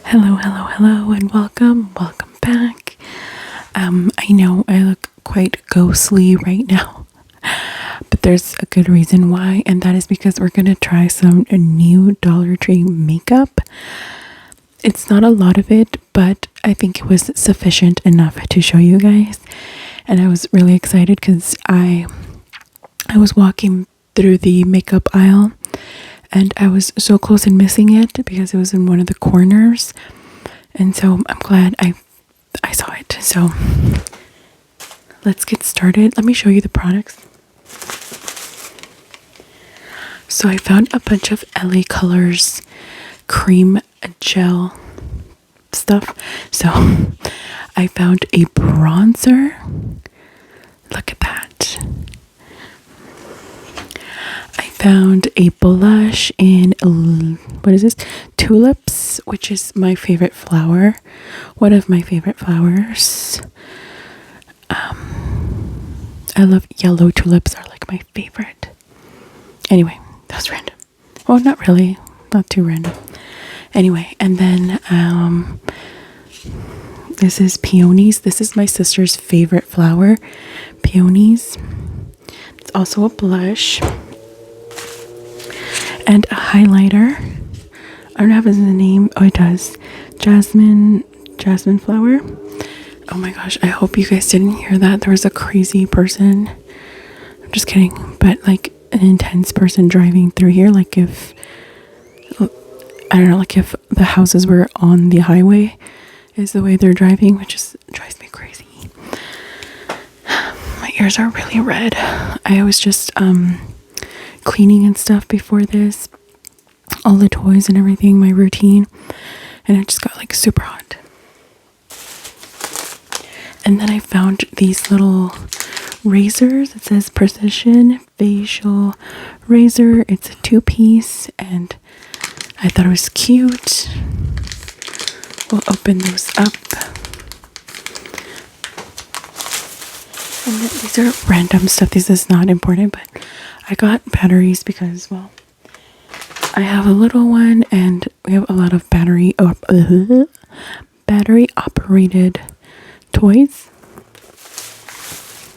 Hello, and welcome back. I know I look quite ghostly right now, but there's a good reason why, and that is because we're gonna try some new Dollar Tree makeup. It's not a lot of it, but I think it was sufficient enough to show you guys, and I was really excited because I was walking through the makeup aisle and I was so close and missing it because it was in one of the corners, and so I'm glad I saw it. So let's get started. Let me show you the products. So I found a bunch of LA Colors cream gel stuff. So I found a bronzer. Look at that. I found a blush in, what is this? Tulips, which is my favorite flower. One of my favorite flowers. I love yellow tulips, are like my favorite. Anyway, that was random. Well, not really. Not too random. Anyway, and then this is peonies. This is my sister's favorite flower. Peonies. It's also a blush. And a highlighter. I don't have his name. Oh, it does. Jasmine flower. Oh my gosh, I hope you guys didn't hear that. There was a crazy person. I'm just kidding. But like an intense person driving through here. Like if, I don't know, like if the houses were on the highway is the way they're driving, which just drives me crazy. My ears are really red. I was just cleaning and stuff before this, all the toys and everything, my routine, and it just got like super hot. And then I found these little razors. It says Precision Facial Razor. It's a 2-piece and I thought it was cute. We'll open those up. And then these are random stuff. This is not important, but I got batteries because, well, I have a little one and we have a lot of battery operated toys.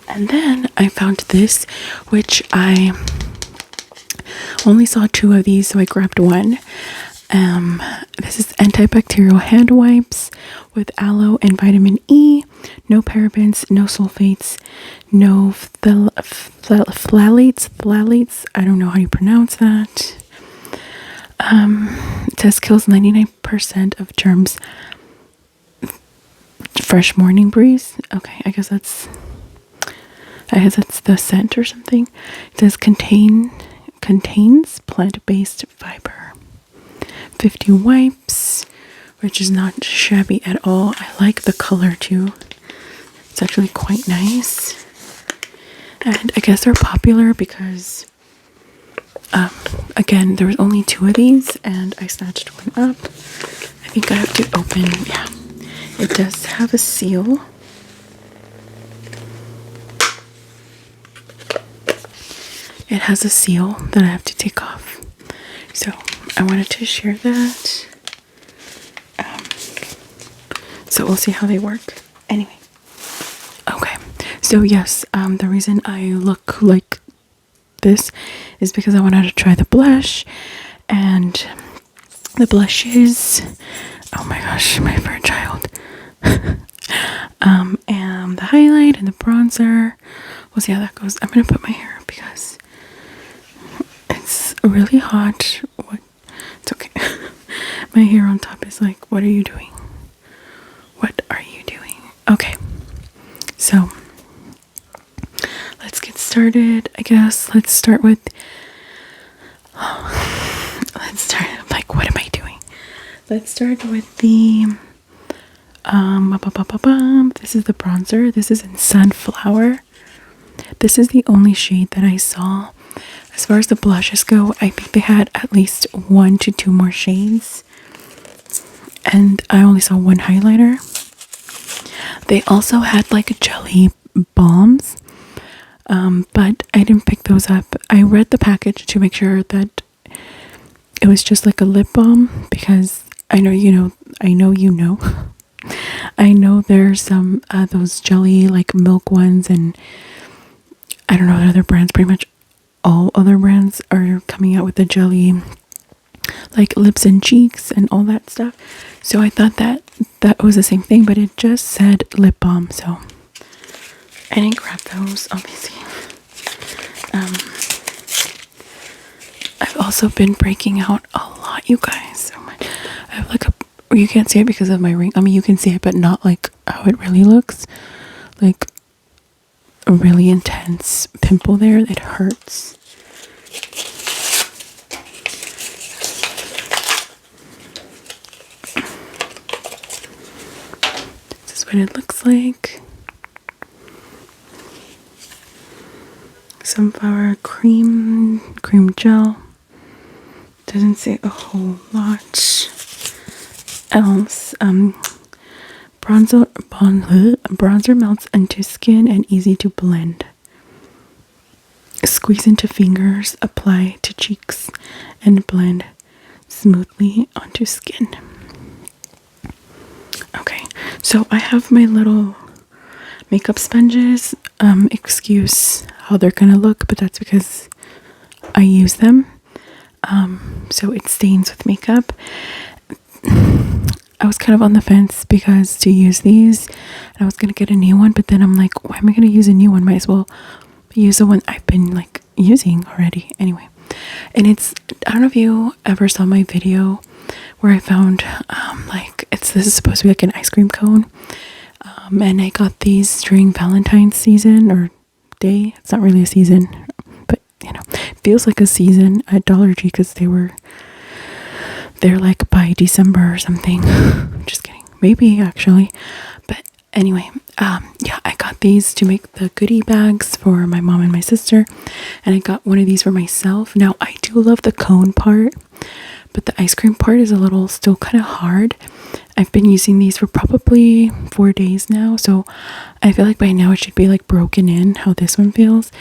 And then I found this, which I only saw 2 of these, so I grabbed one. This is antibacterial hand wipes with aloe and vitamin E. No parabens, no sulfates, no phthalates. I don't know how you pronounce that. It says kills 99% of germs. Fresh morning breeze. Okay, I guess that's the scent or something. It says contains plant-based fiber. 50 wipes, which is not shabby at all. I like the color too. It's actually quite nice. And I guess they're popular because again, there was only 2 of these and I snatched one up. I think I have to open, yeah. It does have a seal. It has a seal that I have to take off. So I wanted to share that. So we'll see how they work. Anyway. Okay. So yes, the reason I look like this is because I wanted to try the blush, and the blush is, oh my gosh, my favorite child. And the highlight and the bronzer. We'll see how that goes. I'm gonna put my hair up because it's really hot. What? It's okay. My hair on top is like, what are you doing? What are you doing? Okay. So let's get started. I guess let's start with like, what am I doing? Let's start with the this is the bronzer. This is in Sunflower. This is the only shade that I saw. As far as the blushes go, I think they had at least 1 to 2 more shades, and I only saw one highlighter. They also had like jelly balms, but I didn't pick those up. I read the package to make sure that it was just like a lip balm because I know you know, I know you know. I know there's some those jelly like milk ones, and I don't know other brands. Pretty much all other brands are coming out with the jelly like lips and cheeks and all that stuff. So I thought that that was the same thing, but it just said lip balm, so I didn't grab those obviously. I've also been breaking out a lot, you guys. So much. I have like a, you can't see it because of my ring. I mean, you can see it, but not like how it really looks. Like a really intense pimple there. It hurts. This is what it looks like. Sunflower cream gel. Doesn't say a whole lot else. Bronzer melts into skin and easy to blend. Squeeze into fingers, apply to cheeks, and blend smoothly onto skin. Okay, so I have my little makeup sponges. Excuse how they're gonna look, but that's because I use them. So it stains with makeup. I was kind of on the fence because to use these, and I was gonna get a new one, but then I'm like, why am I gonna use a new one? Might as well use the one I've been like using already. Anyway, and it's, I don't know if you ever saw my video where I found like this is supposed to be like an ice cream cone, and I got these during Valentine's season or day. It's not really a season, but you know, it feels like a season at Dollar Tree because they're like by December or something. Just kidding, maybe actually, but anyway, yeah, I got these to make the goodie bags for my mom and my sister, and I got one of these for myself. Now I do love the cone part, but the ice cream part is a little still kind of hard. I've been using these for probably 4 days now, so I feel like by now it should be like broken in how this one feels.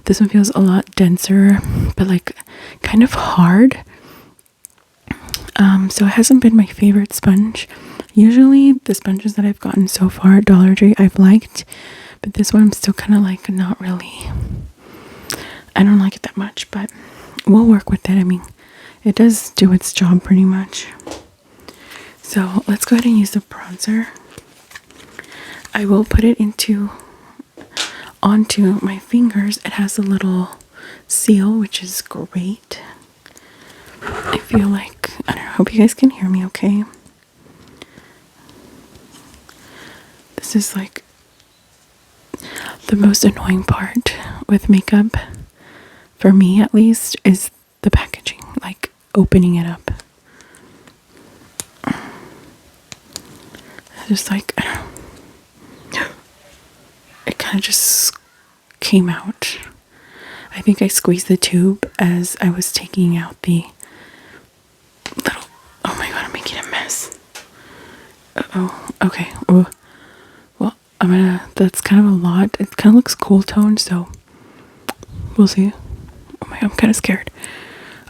This one feels a lot denser, but like kind of hard. So it hasn't been my favorite sponge. Usually the sponges that I've gotten so far at Dollar Tree I've liked, but this one I'm still kind of like not really, I don't like it that much, but we'll work with it. I mean, it does do its job pretty much. So let's go ahead and use the bronzer. I will put it onto my fingers. It has a little seal, which is great. I feel like, I don't know, I hope you guys can hear me okay. This is like the most annoying part with makeup, for me at least, is the packaging, like opening it up. Just like, it kind of just came out. I think I squeezed the tube as I was taking out the little, oh my god, I'm making a mess. Uh-oh, okay. Well, that's kind of a lot. It kind of looks cool toned, so we'll see. Oh my god, I'm kind of scared.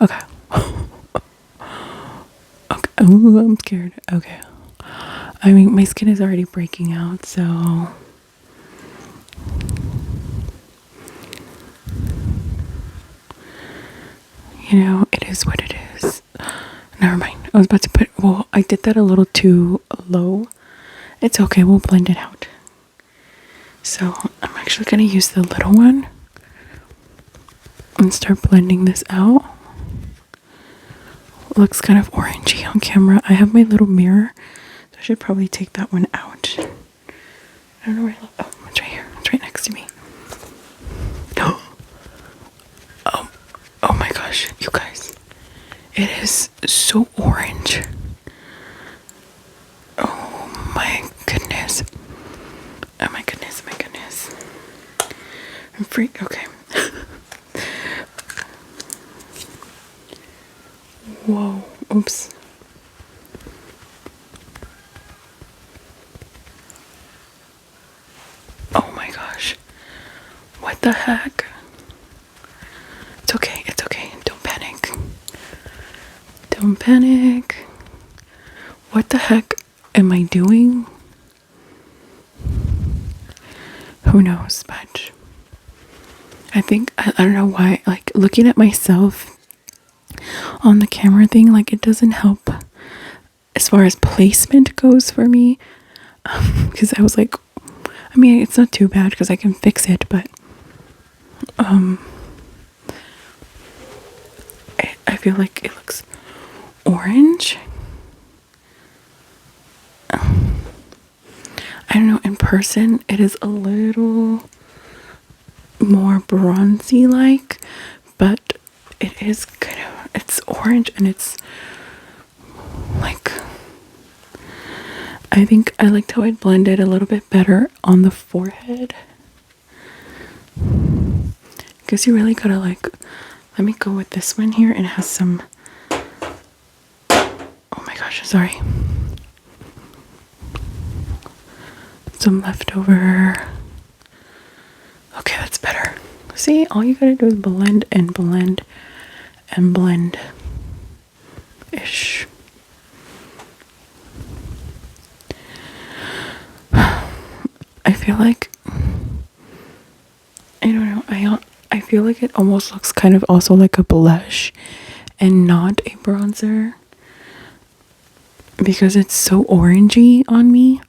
Okay. Okay. Ooh, I'm scared. Okay. I mean, my skin is already breaking out, so you know, it is what it is. Never mind. I was about to put, well, I did that a little too low. It's okay, we'll blend it out. So I'm actually going to use the little one and start blending this out. Looks kind of orangey on camera. I have my little mirror, so I should probably take that one out. I don't know where, oh, it's right here. It's right next to me. Oh my gosh, you guys. It is so orange. Oh my goodness. Oh my goodness, my goodness. I'm freaked. Okay. Whoa. Oops. Oh my gosh. What the heck? It's okay. It's okay. Don't panic. Don't panic. What the heck am I doing? Who knows, but I think, I don't know why, like looking at myself on the camera thing, like it doesn't help as far as placement goes for me. Because I was like, I mean, it's not too bad because I can fix it, but I feel like it looks orange. I don't know, in person it is a little more bronzy like, but it is kind of, it's orange and it's like, I think I liked how it blended a little bit better on the forehead. Because you really gotta like, let me go with this one here, and it has some, oh my gosh, sorry, some leftover. Okay, that's better. See, all you gotta do is blend and blend and blend ish. I feel like, I don't know, I feel like it almost looks kind of also like a blush and not a bronzer because it's so orangey on me.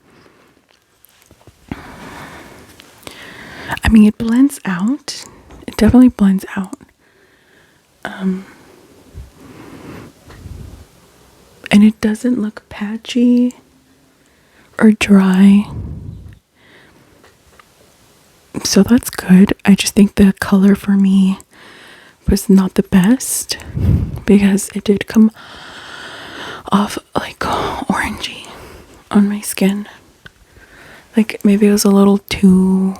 I mean, it blends out. It definitely blends out. And it doesn't look patchy or dry. So that's good. I just think the color for me was not the best because it did come off like orangey on my skin. Like maybe it was a little too,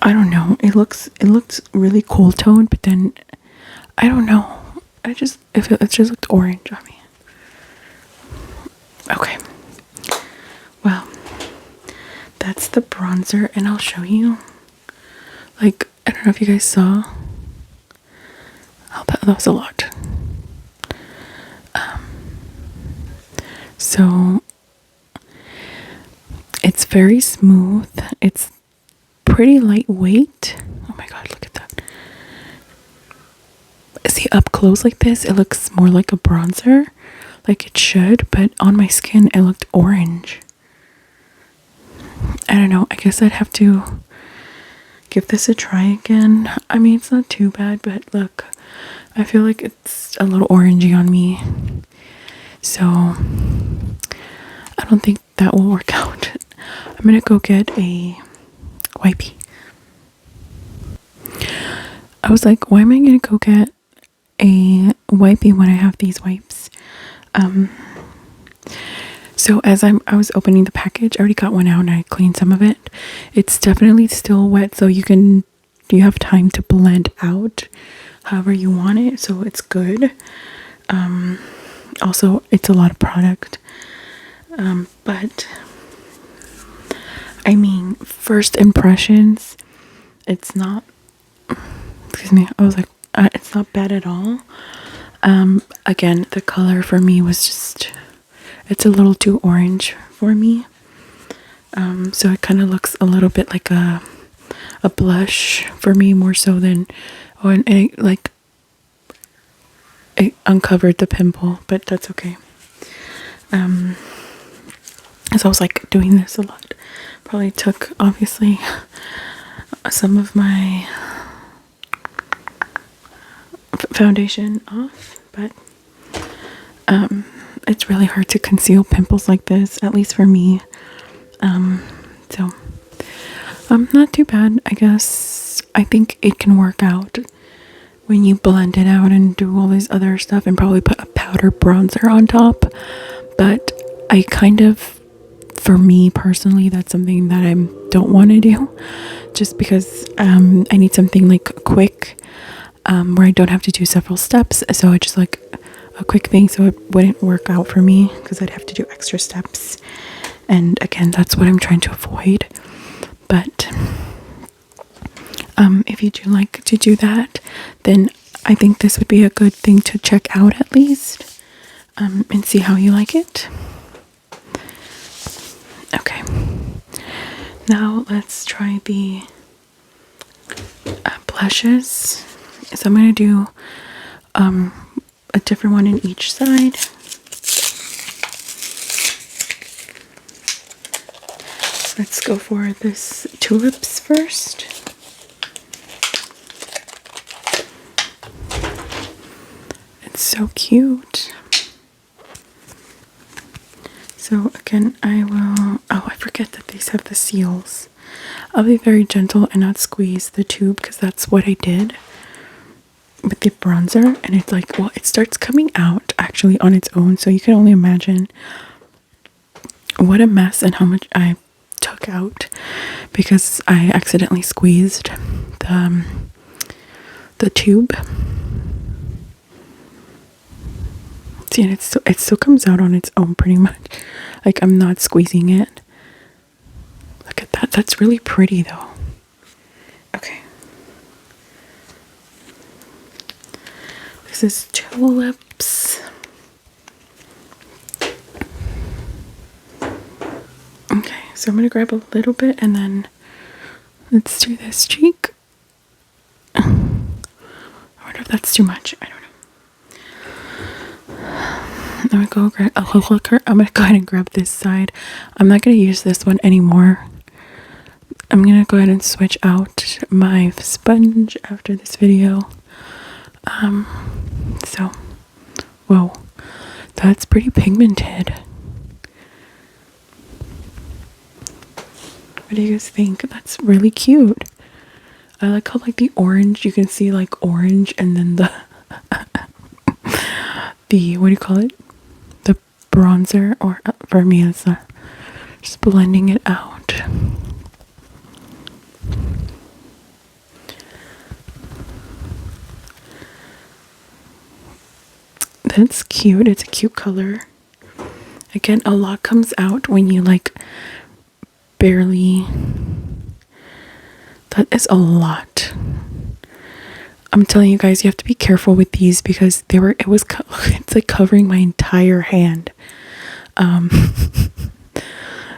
I don't know. It looked really cool toned, but then I don't know. It just looked orange on me. Okay. Well, that's the bronzer, and I'll show you. Like, I don't know if you guys saw. Oh, that was a lot. So it's very smooth. It's pretty lightweight. Oh my god, look at that. See, up close like this, it looks more like a bronzer, like it should, but on my skin, it looked orange. I don't know. I guess I'd have to give this a try again. I mean, it's not too bad, but look, I feel like it's a little orangey on me. So I don't think that will work out. I'm gonna go get a wipey. I was like, why am I gonna go get a wipey when I have these wipes? So as I was opening the package, I already got one out and I cleaned some of it. It's definitely still wet, so you have time to blend out however you want it, so it's good. Also, it's a lot of product. But I mean, first impressions, it's not, excuse me, I was like, it's not bad at all. Again, the color for me was just, it's a little too orange for me. So it kind of looks a little bit like a blush for me, more so than, oh, and it uncovered the pimple, but that's okay. As I was like doing this a lot, probably took obviously some of my foundation off, but it's really hard to conceal pimples like this, at least for me. So not too bad, I guess. I think it can work out when you blend it out and do all this other stuff and probably put a powder bronzer on top. But I kind of, for me personally, that's something that I don't want to do, just because I need something like quick, where I don't have to do several steps. So I just like a quick thing, so it wouldn't work out for me because I'd have to do extra steps. And again, that's what I'm trying to avoid. But if you do like to do that, then I think this would be a good thing to check out at least. and see how you like it. Okay. Now let's try the blushes. So I'm going to do a different one in each side. Let's go for this Tulips first. It's so cute. So again, I forget that these have the seals. I'll be very gentle and not squeeze the tube because that's what I did with the bronzer. And it's like, well, it starts coming out actually on its own. So you can only imagine what a mess and how much I took out because I accidentally squeezed the tube. See, and it still comes out on its own pretty much. Like I'm not squeezing it. Look at that. That's really pretty though. Okay. This is Tulips. Okay, so I'm going to grab a little bit and then let's do this cheek. I wonder if that's too much. I don't know. I'm going to go ahead and grab this side. I'm not going to use this one anymore. I'm going to go ahead and switch out my sponge after this video. So, whoa, that's pretty pigmented. What do you guys think? That's really cute. I like how like the orange, you can see like orange and then the what do you call it? The bronzer, or for me it's just blending it out. That's cute. It's a cute color. Again, a lot comes out when you like barely. That is a lot. I'm telling you guys, you have to be careful with these because it's like covering my entire hand.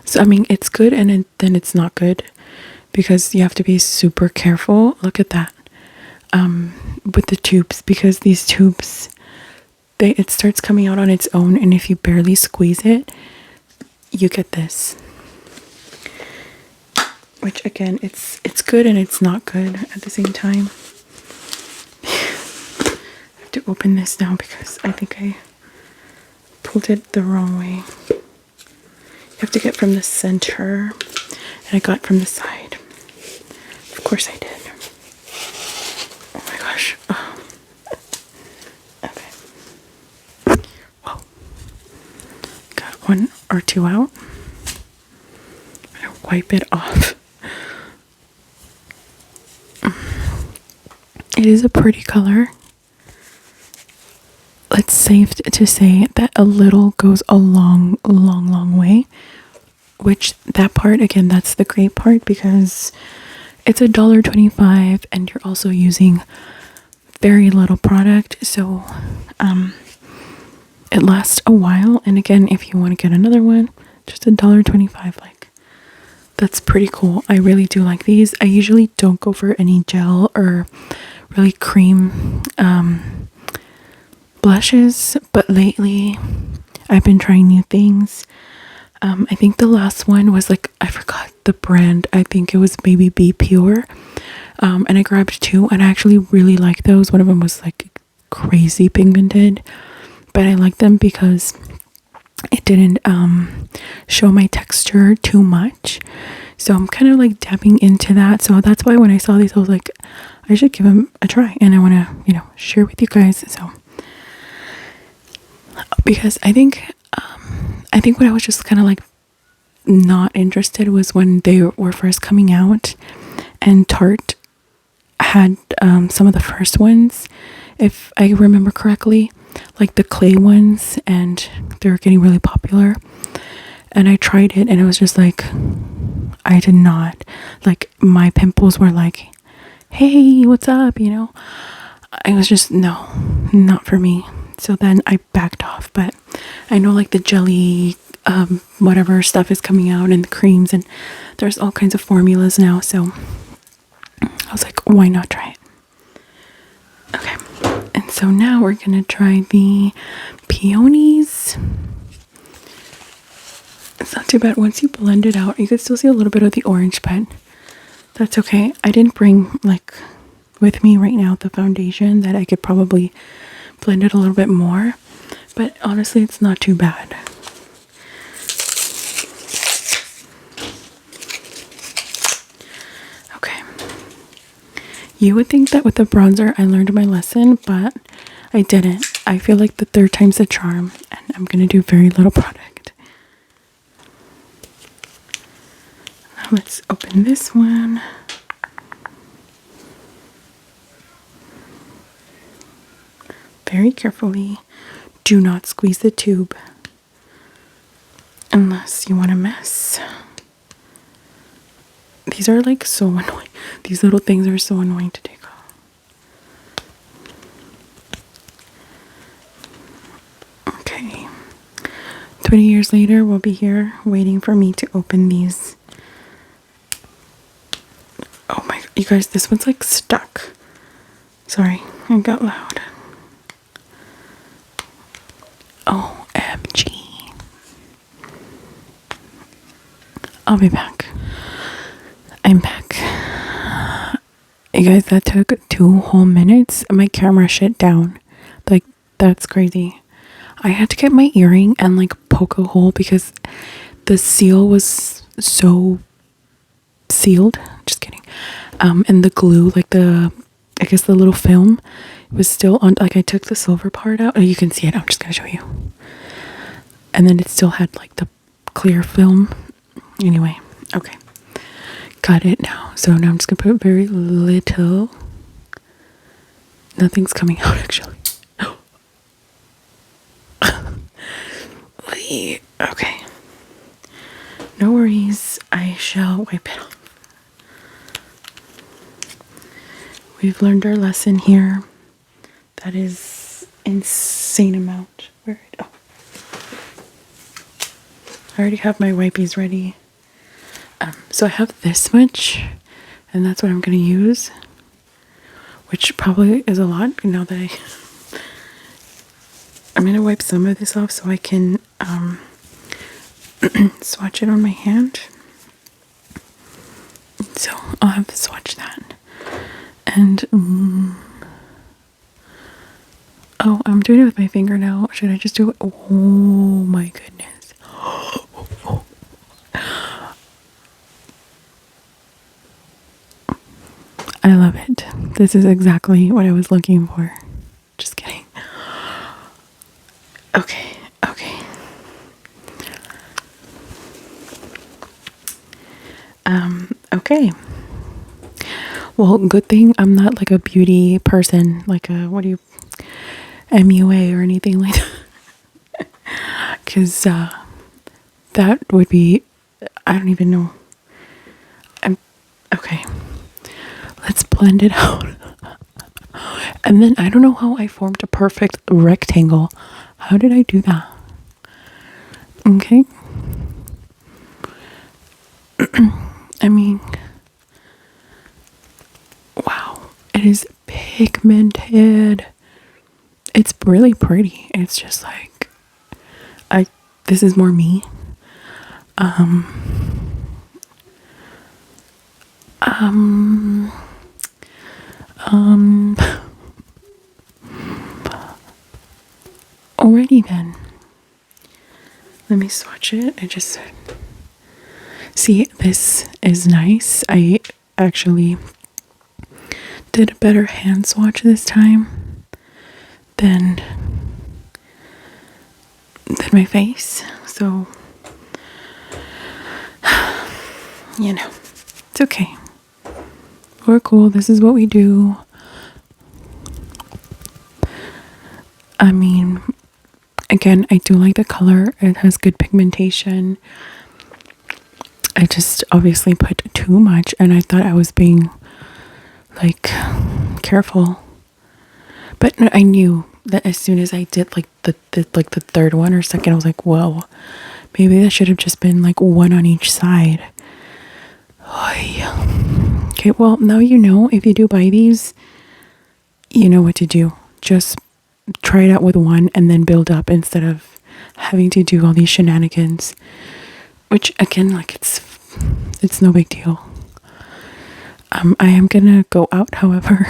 So I mean, it's good and then it's not good because you have to be super careful. Look at that. With the tubes, because these tubes, it starts coming out on its own, and if you barely squeeze it, you get this. Which again, it's good and it's not good at the same time. I have to open this now because I think I pulled it the wrong way. You have to get from the center, and I got from the side. Of course I did. Oh my gosh. Oh. Okay. Whoa. Got one or two out. I'm gonna wipe it off. It is a pretty color. It's safe to say that a little goes a long way. Which that part, again, that's the great part because it's $1.25 and you're also using very little product. So it lasts a while. And again, if you want to get another one, just $1.25. Like, that's pretty cool. I really do like these. I usually don't go for any gel or really cream blushes, but lately I've been trying new things. I think the last one was like, I forgot the brand. I think it was maybe Be Pure. And I grabbed two and I actually really like those. One of them was like crazy pigmented, but I like them because it didn't show my texture too much. So I'm kind of like dabbing into that. So that's why when I saw these, I was like, I should give them a try. And I want to, share with you guys. So, because I think what I was just kind of like not interested was when they were first coming out and Tarte had some of the first ones, if I remember correctly, like the clay ones, and they were getting really popular. And I tried it and it was just like, I did not, like my pimples were like, hey, what's up, I was just, no, not for me. So then I backed off, but I know like the jelly, whatever stuff is coming out and the creams, and there's all kinds of formulas now. So I was like, why not try it? Okay. And so now we're going to try the peonies. It's not too bad. Once you blend it out, you can still see a little bit of the orange, but that's okay. I didn't bring like with me right now the foundation that I could probably blend it a little bit more, but honestly it's not too bad. Okay. You would think that with the bronzer I learned my lesson, but I didn't. I feel like the third time's the charm, and I'm gonna do very little product. Now let's open this one. Very carefully. Do not squeeze the tube unless you want to mess. These are like so annoying. These little things are so annoying to take off. Okay. 20 years later, we'll be here waiting for me to open these. Oh my, you guys, this one's like stuck. Sorry, I got loud. OMG. I'll be back. I'm back. You guys, that took 2 whole minutes. My camera shut down. Like, that's crazy. I had to get my earring and like poke a hole because the seal was so sealed. Just kidding. And the glue, like I guess the little film was still on. Like I took the silver part out. Oh, you can see it. I'm just gonna show you. And then it still had like the clear film. Anyway, okay. Got it now. So now I'm just gonna put very little. Nothing's coming out actually. Okay. No worries. I shall wipe it off. We've learned our lesson here. That is insane amount. Where? Oh. I already have my wipies ready. So I have this much, and that's what I'm going to use, which probably is a lot now that I'm going to wipe some of this off so I can swatch it on my hand. So I'll have to swatch that. And oh, I'm doing it with my finger now. Should I just do it? Oh my goodness. I love it. This is exactly what I was looking for. Just kidding. Okay, okay. Okay. Well, good thing I'm not like a beauty person, like a, what do you, MUA or anything like that. Because that would be, I don't even know. Okay. Let's blend it out. And then I don't know how I formed a perfect rectangle. How did I do that? Okay. I mean, wow, it is pigmented. It's really pretty. It's just like, this is more me. Alrighty then. Let me swatch it. I just see, this is nice. I actually did a better hand swatch this time than my face. So, you know, it's okay. We're cool. This is what we do. I mean, again, I do like the color. It has good pigmentation. I just obviously put too much, and I thought I was being like careful. But I knew that as soon as I did like the third one or second, I was like, whoa, maybe that should have just been like one on each side. Okay, well, now you know, if you do buy these, you know what to do. Just try it out with one and then build up instead of having to do all these shenanigans. Which again, like it's no big deal. I am gonna go out, however.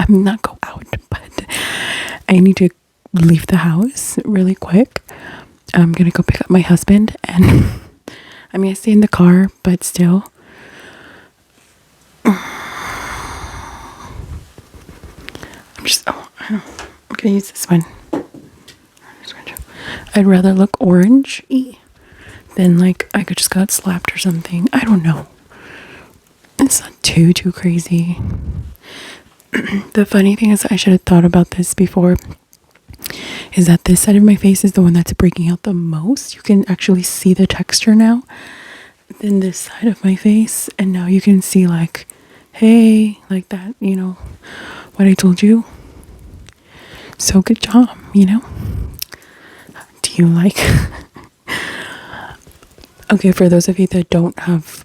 I'm not go out, but I need to leave the house really quick. I'm gonna go pick up my husband, and I mean, I stay in the car, but still. I'm gonna use this one. I'd rather look orange-y than like I could just got slapped or something. I don't know. It's not too crazy. The funny thing is, I should have thought about this before, is that this side of my face is the one that's breaking out the most. You can actually see the texture now. Then this side of my face, and now you can see like, hey, like that, you know, what I told you. So good job, you know. Do you like? Okay, for those of you that don't have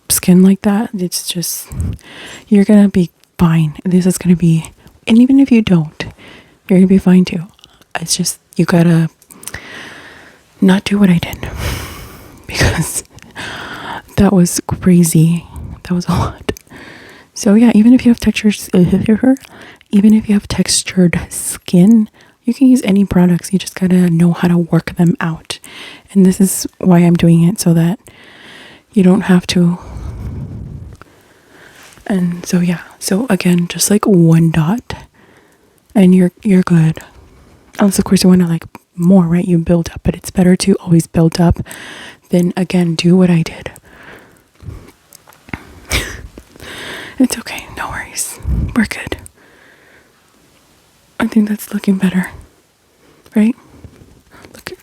skin like that, it's just, you're gonna be fine. This is gonna be, and even if you don't, you're gonna be fine too. It's just, you gotta not do what I did, because that was crazy. That was a lot. So yeah, even if you have textured skin, you can use any products. You just gotta know how to work them out. And this is why I'm doing it, so that you don't have to. And so yeah, so again, just like one dot and you're good. Unless of course you want to like more, right? You build up, but it's better to always build up than again do what I did. It's okay, no worries. We're good. I think that's looking better. Right? Look at,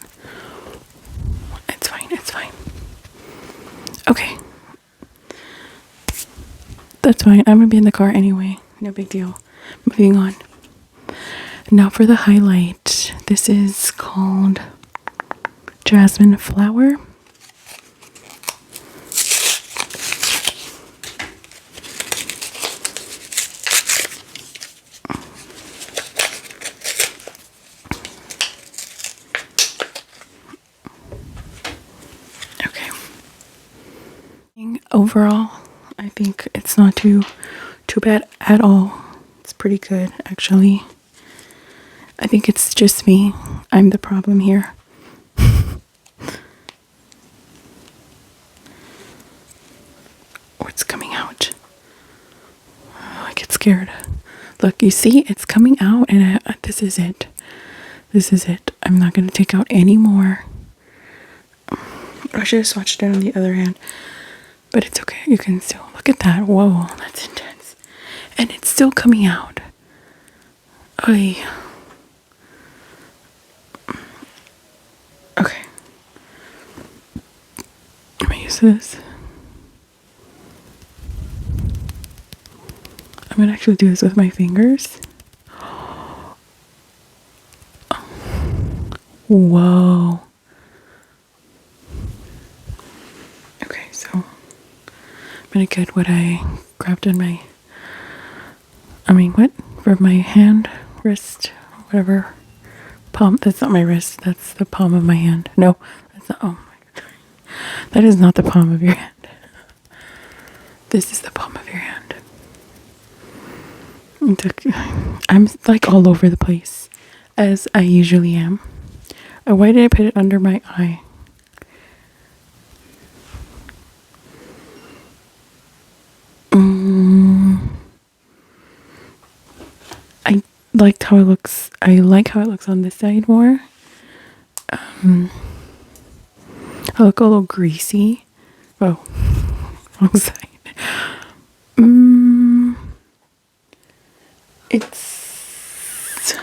it's fine. Okay. That's fine. I'm gonna be in the car anyway. No big deal. Moving on. Now for the highlight. This is called Jasmine Flower. Okay. Overall, I think it's not too bad at all. It's pretty good, actually. I think it's just me. I'm the problem here. What's coming out? Oh, I get scared. Look, you see, it's coming out, and this is it. This is it. I'm not going to take out any more. I should have swatched it on the other hand. But it's okay. You can still look at that. Whoa, that's intense. And it's still coming out. Oy. Okay. I'm gonna use this. I'm gonna actually do this with my fingers. Whoa. Okay, so I'm gonna get what I grabbed in my, for my hand, wrist, whatever, palm. That's not my wrist, that's the palm of my hand. No, that's not, oh my God. That is not the palm of your hand. This is the palm of your hand. I'm like all over the place, as I usually am. Why did I put it under my eye? I liked how it looks. I like how it looks on this side more. I look a little greasy. Oh, wrong side. It's,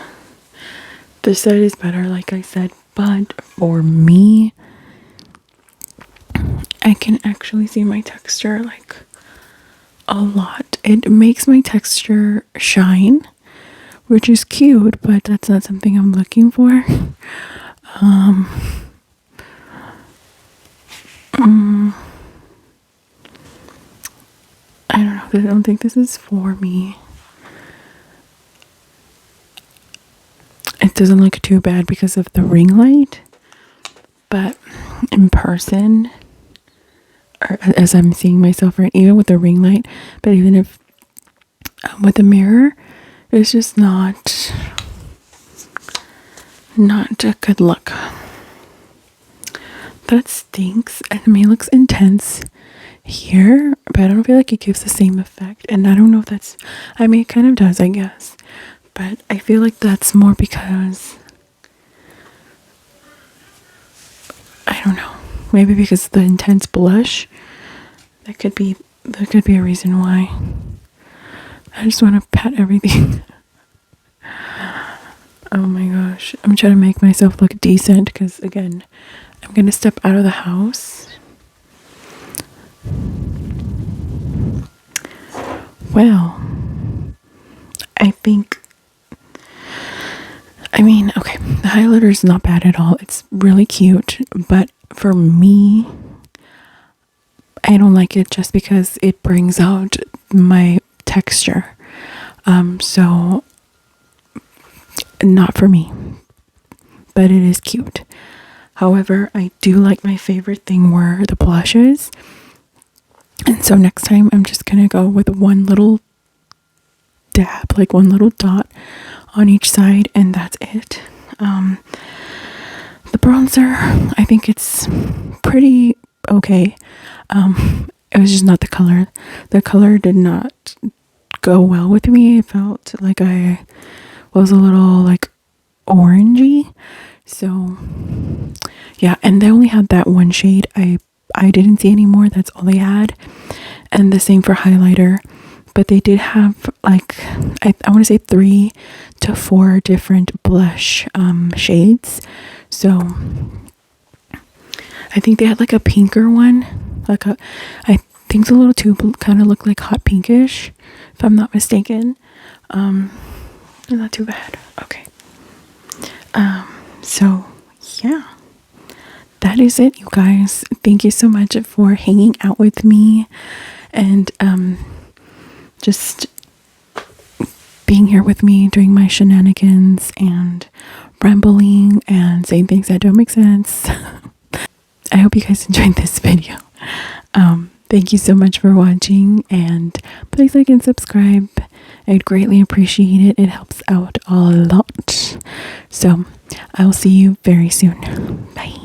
this side is better, like I said, but for me, I can actually see my texture like a lot. It makes my texture shine which is cute, but that's not something I'm looking for. I don't know. I don't think this is for me. It doesn't look too bad because of the ring light, but in person, or as I'm seeing myself, right, even with the ring light, but even if with the mirror, it's just not a good look. That stinks. And I mean, it looks intense here, but I don't feel like it gives the same effect. And I don't know if that's, I mean, it kind of does, I guess, but I feel like that's more because, I don't know, maybe because of the intense blush. That could be a reason why. I just want to pat everything. Oh my gosh. I'm trying to make myself look decent because, again, I'm going to step out of the house. Well, I think, I mean, okay, the highlighter is not bad at all. It's really cute, but for me, I don't like it just because it brings out my texture. So not for me, but it is cute. However, I do like, my favorite thing were the blushes. And so next time I'm just going to go with one little dab, like one little dot on each side, and that's it. The bronzer, I think it's pretty okay. It was just not the color. The color did not go well with me. It felt like I was a little like orangey. So yeah, and they only had that one shade. I didn't see any more. That's all they had. And the same for highlighter. But they did have like, I want to say 3 to 4 different blush shades. So I think they had like a pinker one. I think it's a little too, kind of look like hot pinkish, if I'm not mistaken. Not too bad. Okay. So yeah, that is it, you guys. Thank you so much for hanging out with me and just being here with me doing my shenanigans and rambling and saying things that don't make sense. I hope you guys enjoyed this video. Thank you so much for watching, and please like and subscribe. I'd greatly appreciate it. It helps out a lot. So I'll see you very soon. Bye.